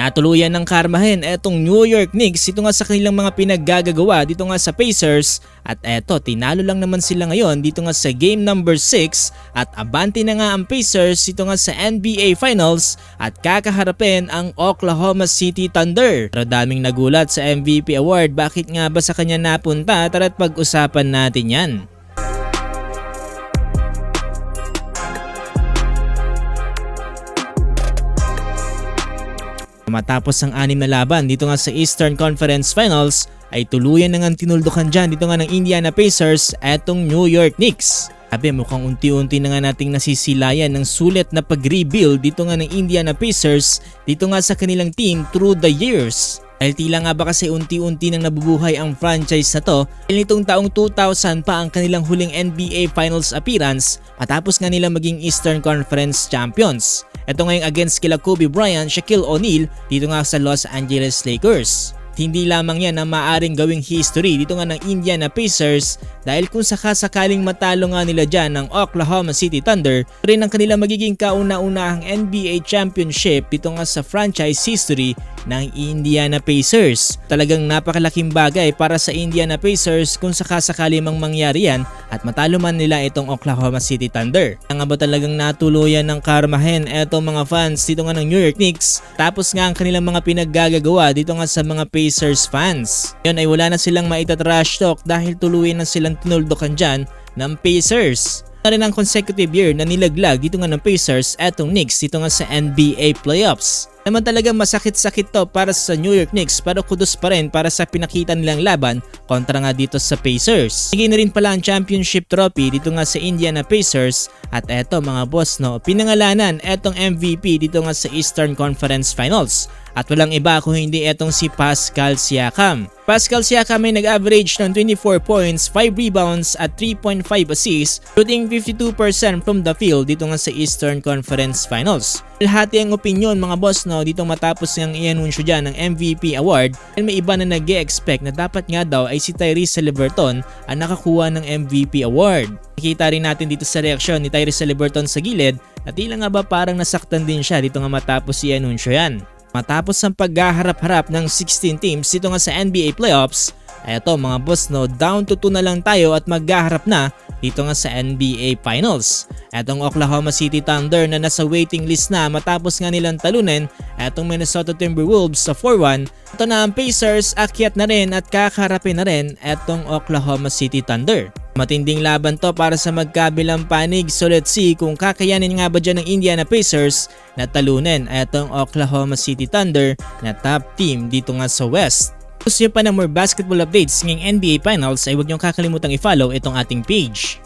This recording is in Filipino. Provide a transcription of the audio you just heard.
Natuluyan ng karmahin etong New York Knicks ito nga sa kanilang mga pinaggagawa dito nga sa Pacers at eto tinalo lang naman sila ngayon dito nga sa game number 6 at abante na nga ang Pacers ito nga sa NBA Finals at kakaharapin ang Oklahoma City Thunder. Pero daming nagulat sa MVP award, bakit nga ba sa kanya napunta? Tara't pag-usapan natin yan. Matapos ang 6 na laban dito nga sa Eastern Conference Finals ay tuluyan na nga tinuldukan dyan dito nga ng Indiana Pacers etong New York Knicks. Sabi mukhang unti-unti na nga nating nasisilayan ng sulit na pag-rebuild dito nga ng Indiana Pacers dito nga sa kanilang team through the years. Dahil tila nga ba kasi unti-unti nang nabubuhay ang franchise na to dahil nitong taong 2000 pa ang kanilang huling NBA Finals appearance matapos nga nila maging Eastern Conference Champions. Ito ngayong against kila Kobe Bryant, Shaquille O'Neal dito nga sa Los Angeles Lakers. Hindi lamang yan ang maaaring gawing history dito nga ng Indiana Pacers dahil kung sakasakaling matalo nga nila dyan ng Oklahoma City Thunder, rin ang kanila magiging kauna-unahang NBA Championship dito nga sa franchise history ng Indiana Pacers. Talagang napakalaking bagay para sa Indiana Pacers kung sakasakali mang mangyari yan at matalo man nila itong Oklahoma City Thunder. Ang ba talagang natuluyan ng karmahin etong mga fans dito nga ng New York Knicks tapos nga ang kanilang mga pinaggagawa dito nga sa mga Pacers fans. Yun ay wala na silang maitatrash talk dahil tuluyan na silang tinuldukan dyan ng Pacers. Na rin ang consecutive year na nilaglag dito nga ng Pacers etong Knicks dito nga sa NBA playoffs. Naman talaga masakit-sakit to para sa New York Knicks pero kudos pa rin para sa pinakita nilang laban kontra nga dito sa Pacers. Higit na rin pala ang championship trophy dito nga sa Indiana Pacers at eto mga boss no, pinangalanan etong MVP dito nga sa Eastern Conference Finals. At walang iba kung hindi etong si Pascal Siakam. Pascal Siakam ay nag-average ng 24 points, 5 rebounds at 3.5 assists, shooting 52% from the field dito nga sa Eastern Conference Finals. Hati ang opinion mga boss no dito matapos ngang i-anunsyo dyan ng MVP award dahil may iba na nag-e-expect na dapat nga daw ay si Tyrese Haliburton ang nakakuha ng MVP award. Nakita rin natin dito sa reaksyon ni Tyrese Haliburton sa gilid na tila nga ba parang nasaktan din siya dito nga matapos i-anunsyo yan. Matapos ang paghaharap-harap ng 16 teams dito nga sa NBA playoffs, eto mga boss no, down to 2 na lang tayo at maghaharap na dito nga sa NBA Finals. Etong Oklahoma City Thunder na nasa waiting list na matapos nga nilang talunin etong Minnesota Timberwolves sa 4-1. Ito na ang Pacers, akyat na rin at kakaharapin na rin etong Oklahoma City Thunder. Matinding laban to para sa magkabilang panig, so let's see kung kakayanin nga ba dyan ng Indiana Pacers na talunin etong Oklahoma City Thunder na top team dito nga sa West. Kung gusto nyo pa ng more basketball updates ngayong NBA Finals ay huwag nyo kakalimutang i-follow itong ating page.